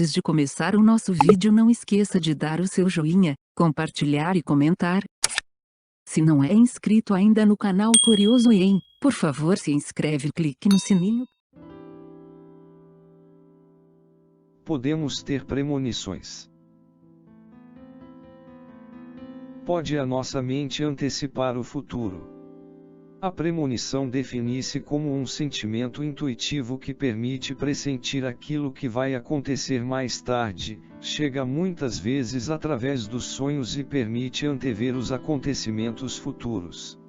Antes de começar o nosso vídeo, não esqueça de dar o seu joinha, compartilhar e comentar. Se não é inscrito ainda no canal Curioso Ien, por favor se inscreve e clique no sininho. Podemos ter premonições. Pode a nossa mente antecipar o futuro? A premonição define-se como um sentimento intuitivo que permite pressentir aquilo que vai acontecer mais tarde, chega muitas vezes através dos sonhos e permite antever os acontecimentos futuros.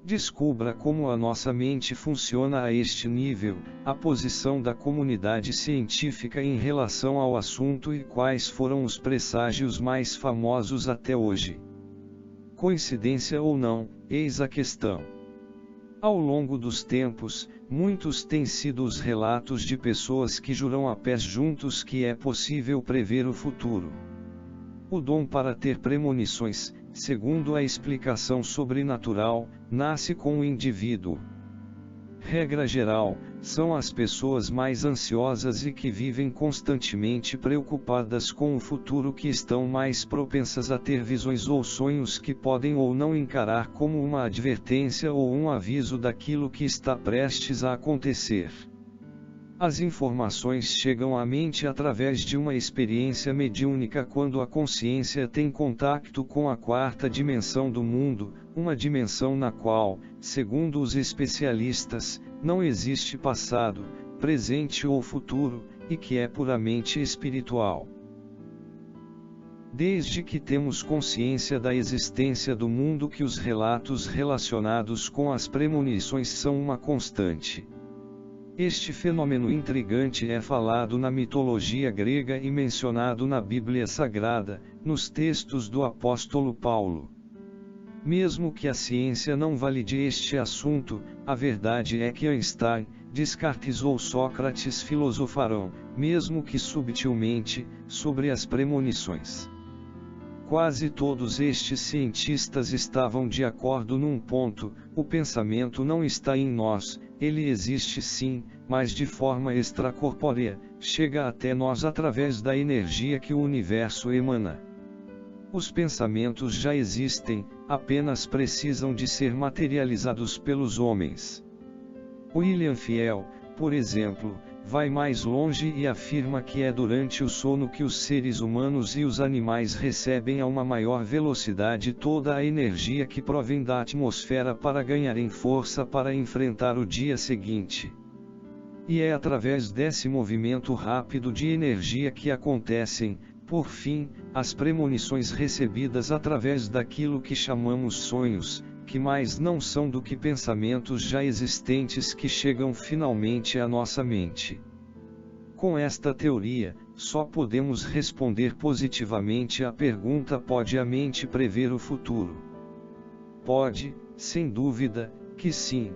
Descubra como a nossa mente funciona a este nível, a posição da comunidade científica em relação ao assunto e quais foram os presságios mais famosos até hoje. Coincidência ou não, eis a questão. Ao longo dos tempos, muitos têm sido os relatos de pessoas que juram a pés juntos que é possível prever o futuro. O dom para ter premonições, segundo a explicação sobrenatural, nasce com o indivíduo. Regra geral, são as pessoas mais ansiosas e que vivem constantemente preocupadas com o futuro que estão mais propensas a ter visões ou sonhos que podem ou não encarar como uma advertência ou um aviso daquilo que está prestes a acontecer. As informações chegam à mente através de uma experiência mediúnica quando a consciência tem contato com a quarta dimensão do mundo, uma dimensão na qual, segundo os especialistas, não existe passado, presente ou futuro, e que é puramente espiritual. Desde que temos consciência da existência do mundo que os relatos relacionados com as premonições são uma constante. Este fenômeno intrigante é falado na mitologia grega e mencionado na Bíblia Sagrada, nos textos do apóstolo Paulo. Mesmo que a ciência não valide este assunto, a verdade é que Einstein, Descartes ou Sócrates filosofarão, mesmo que subtilmente, sobre as premonições. Quase todos estes cientistas estavam de acordo num ponto: o pensamento não está em nós, ele existe sim, mas de forma extracorpórea, chega até nós através da energia que o universo emana. Os pensamentos já existem, apenas precisam de ser materializados pelos homens. William Fiel, por exemplo, vai mais longe e afirma que é durante o sono que os seres humanos e os animais recebem a uma maior velocidade toda a energia que provém da atmosfera para ganharem força para enfrentar o dia seguinte. E é através desse movimento rápido de energia que acontecem, por fim, as premonições recebidas através daquilo que chamamos sonhos, que mais não são do que pensamentos já existentes que chegam finalmente à nossa mente. Com esta teoria, só podemos responder positivamente à pergunta: pode a mente prever o futuro? Pode, sem dúvida, que sim.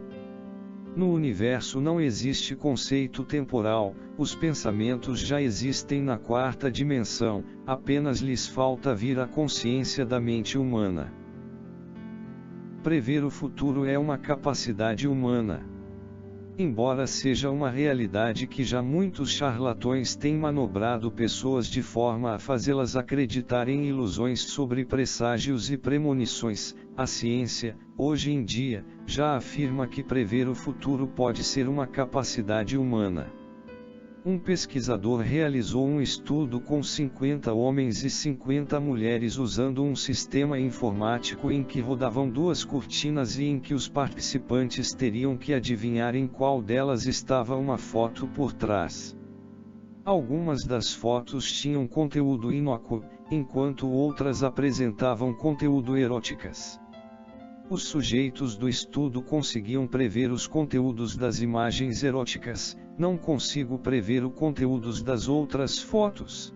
No universo não existe conceito temporal, os pensamentos já existem na quarta dimensão, apenas lhes falta vir à consciência da mente humana. Prever o futuro é uma capacidade humana. Embora seja uma realidade que já muitos charlatões têm manobrado pessoas de forma a fazê-las acreditar em ilusões sobre presságios e premonições, a ciência, hoje em dia, já afirma que prever o futuro pode ser uma capacidade humana. Um pesquisador realizou um estudo com 50 homens e 50 mulheres usando um sistema informático em que rodavam duas cortinas e em que os participantes teriam que adivinhar em qual delas estava uma foto por trás. Algumas das fotos tinham conteúdo inócuo, enquanto outras apresentavam conteúdo eróticas. Os sujeitos do estudo conseguiam prever os conteúdos das imagens eróticas, não consigo prever os conteúdos das outras fotos.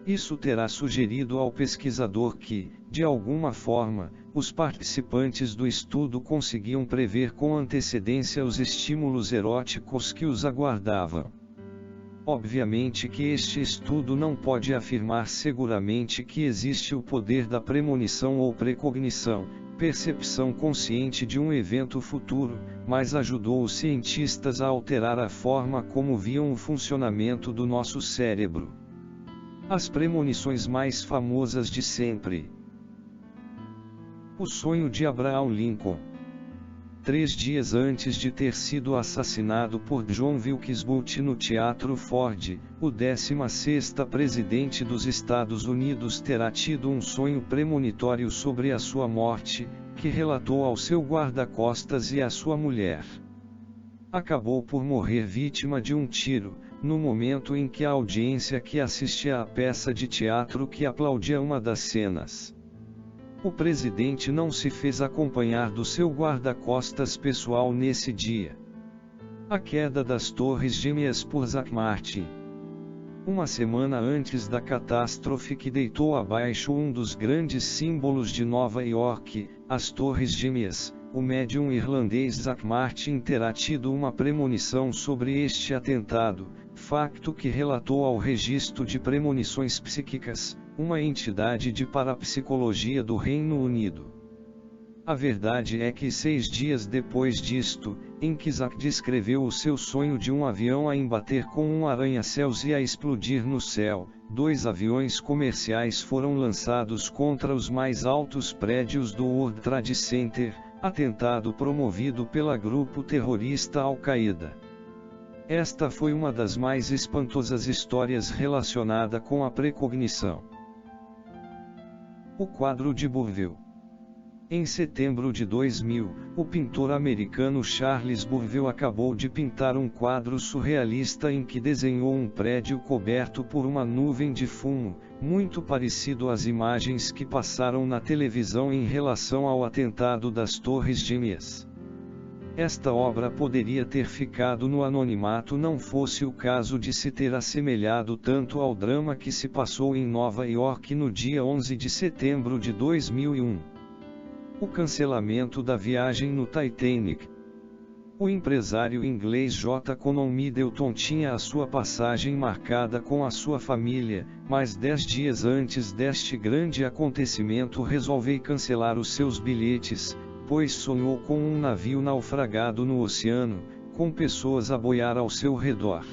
Isso terá sugerido ao pesquisador que, de alguma forma, os participantes do estudo conseguiam prever com antecedência os estímulos eróticos que os aguardavam. Obviamente que este estudo não pode afirmar seguramente que existe o poder da premonição ou precognição, percepção consciente de um evento futuro, mas ajudou os cientistas a alterar a forma como viam o funcionamento do nosso cérebro. As premonições mais famosas de sempre. O sonho de Abraham Lincoln. 3 dias antes de ter sido assassinado por John Wilkes Booth no Teatro Ford, o 16º presidente dos Estados Unidos terá tido um sonho premonitório sobre a sua morte, que relatou ao seu guarda-costas e à sua mulher. Acabou por morrer vítima de um tiro, no momento em que a audiência que assistia à peça de teatro que aplaudia uma das cenas. O presidente não se fez acompanhar do seu guarda-costas pessoal nesse dia. A queda das Torres Gêmeas por Zach Martin. Uma semana antes da catástrofe que deitou abaixo um dos grandes símbolos de Nova York, as Torres Gêmeas, o médium irlandês Zach Martin terá tido uma premonição sobre este atentado, facto que relatou ao Registro de Premonições Psíquicas, uma entidade de parapsicologia do Reino Unido. A verdade é que 6 dias depois disto, em que Zach descreveu o seu sonho de um avião a embater com um arranha-céus e a explodir no céu, 2 aviões comerciais foram lançados contra os mais altos prédios do World Trade Center, atentado promovido pelo grupo terrorista Al-Qaeda. Esta foi uma das mais espantosas histórias relacionada com a precognição. O quadro de Bourvil. Em setembro de 2000, o pintor americano Charles Bourvil acabou de pintar um quadro surrealista em que desenhou um prédio coberto por uma nuvem de fumo, muito parecido às imagens que passaram na televisão em relação ao atentado das Torres Gêmeas. Esta obra poderia ter ficado no anonimato não fosse o caso de se ter assemelhado tanto ao drama que se passou em Nova York no dia 11 de setembro de 2001. O cancelamento da viagem no Titanic. O empresário inglês J. Conon Middleton tinha a sua passagem marcada com a sua família, mas 10 dias antes deste grande acontecimento resolveu cancelar os seus bilhetes, pois sonhou com um navio naufragado no oceano, com pessoas a boiar ao seu redor.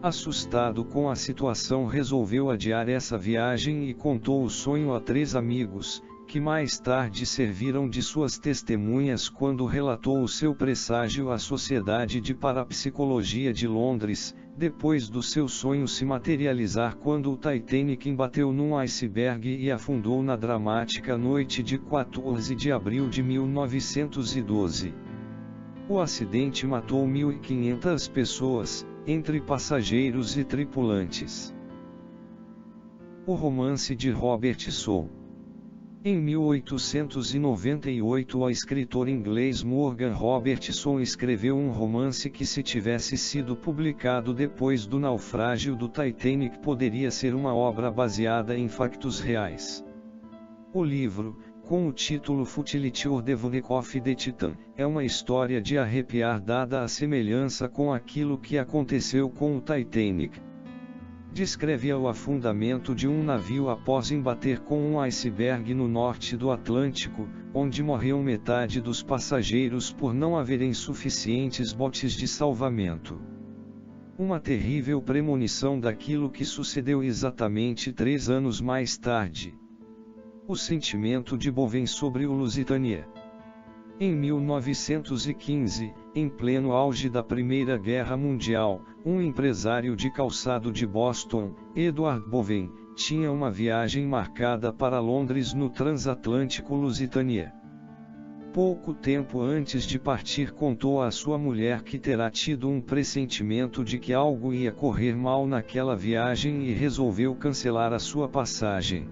Assustado com a situação, resolveu adiar essa viagem e contou o sonho a 3 amigos, que mais tarde serviram de suas testemunhas quando relatou o seu presságio à Sociedade de Parapsicologia de Londres, depois do seu sonho se materializar quando o Titanic embateu num iceberg e afundou na dramática noite de 14 de abril de 1912. O acidente matou 1.500 pessoas, entre passageiros e tripulantes. O romance de Robert Soule. Em 1898 o escritor inglês Morgan Robertson escreveu um romance que, se tivesse sido publicado depois do naufrágio do Titanic, poderia ser uma obra baseada em factos reais. O livro, com o título Futility or the Wreck of the Titan, é uma história de arrepiar dada a semelhança com aquilo que aconteceu com o Titanic. Descreve o afundamento de um navio após embater com um iceberg no norte do Atlântico, onde morreu metade dos passageiros por não haverem suficientes botes de salvamento. Uma terrível premonição daquilo que sucedeu exatamente 3 anos mais tarde. O sentimento de Bowen sobre o Lusitania. Em 1915, em pleno auge da Primeira Guerra Mundial, um empresário de calçado de Boston, Edward Bowen, tinha uma viagem marcada para Londres no transatlântico Lusitania. Pouco tempo antes de partir, contou à sua mulher que terá tido um pressentimento de que algo ia correr mal naquela viagem e resolveu cancelar a sua passagem.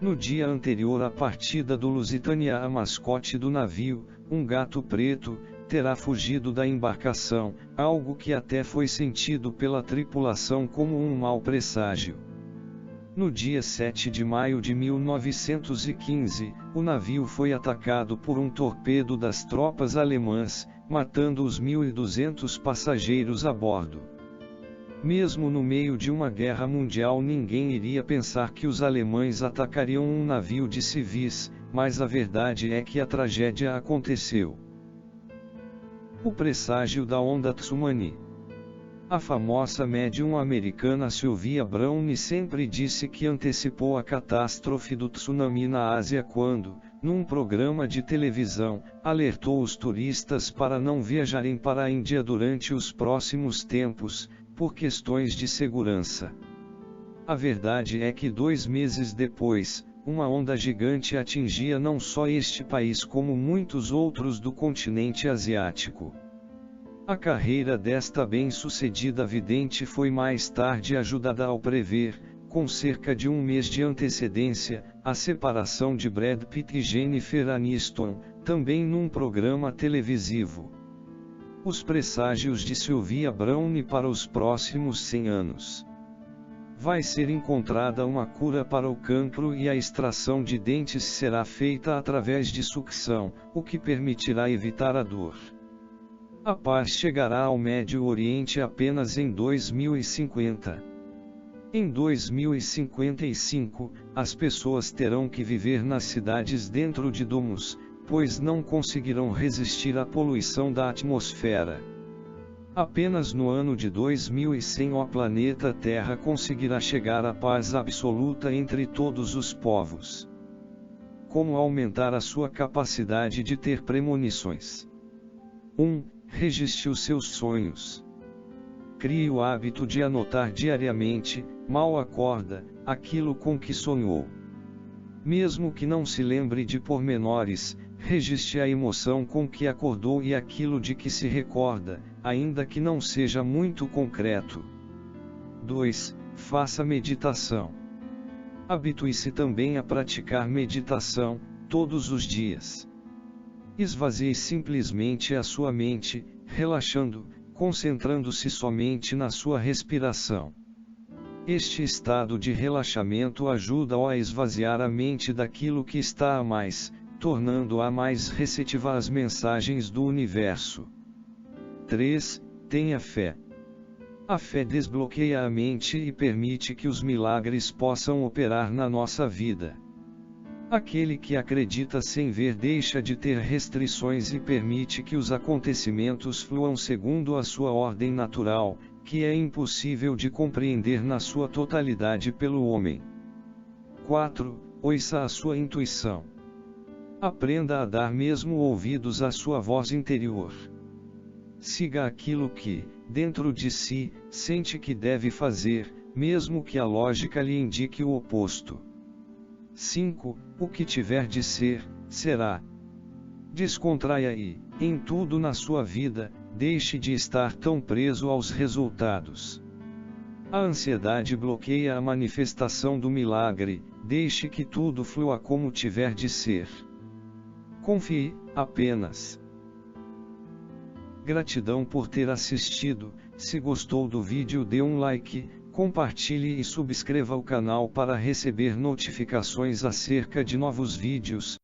No dia anterior à partida do Lusitania, a mascote do navio, um gato preto, terá fugido da embarcação, algo que até foi sentido pela tripulação como um mau presságio. No dia 7 de maio de 1915, o navio foi atacado por um torpedo das tropas alemãs, matando os 1.200 passageiros a bordo. Mesmo no meio de uma guerra mundial, ninguém iria pensar que os alemães atacariam um navio de civis, mas a verdade é que a tragédia aconteceu. O presságio da onda tsunami. A famosa médium americana Sylvia Browne sempre disse que antecipou a catástrofe do tsunami na Ásia quando, num programa de televisão, alertou os turistas para não viajarem para a Índia durante os próximos tempos, por questões de segurança. A verdade é que 2 meses depois, uma onda gigante atingia não só este país como muitos outros do continente asiático. A carreira desta bem-sucedida vidente foi mais tarde ajudada ao prever, com cerca de 1 mês de antecedência, a separação de Brad Pitt e Jennifer Aniston, também num programa televisivo. Os presságios de Sylvia Browne para os próximos 100 anos. Vai ser encontrada uma cura para o cancro e a extração de dentes será feita através de sucção, o que permitirá evitar a dor. A paz chegará ao Médio Oriente apenas em 2050. Em 2055, as pessoas terão que viver nas cidades dentro de domos, pois não conseguirão resistir à poluição da atmosfera. Apenas no ano de 2100 o planeta Terra conseguirá chegar à paz absoluta entre todos os povos. Como aumentar a sua capacidade de ter premonições? 1. Registre os seus sonhos. Crie o hábito de anotar diariamente, mal acorda, aquilo com que sonhou. Mesmo que não se lembre de pormenores, registre a emoção com que acordou e aquilo de que se recorda, ainda que não seja muito concreto. 2. Faça meditação. Habitue-se também a praticar meditação, todos os dias. Esvazie simplesmente a sua mente, relaxando, concentrando-se somente na sua respiração. Este estado de relaxamento ajuda-o a esvaziar a mente daquilo que está a mais, tornando-a mais receptiva às mensagens do universo. 3. Tenha fé. A fé desbloqueia a mente e permite que os milagres possam operar na nossa vida. Aquele que acredita sem ver deixa de ter restrições e permite que os acontecimentos fluam segundo a sua ordem natural, que é impossível de compreender na sua totalidade pelo homem. 4. Ouça a sua intuição. Aprenda a dar mesmo ouvidos à sua voz interior. Siga aquilo que, dentro de si, sente que deve fazer, mesmo que a lógica lhe indique o oposto. 5. O que tiver de ser, será. Descontraia e, em tudo na sua vida, deixe de estar tão preso aos resultados. A ansiedade bloqueia a manifestação do milagre, deixe que tudo flua como tiver de ser. Confie, apenas. Gratidão por ter assistido. Se gostou do vídeo, dê um like, compartilhe e subscreva o canal para receber notificações acerca de novos vídeos.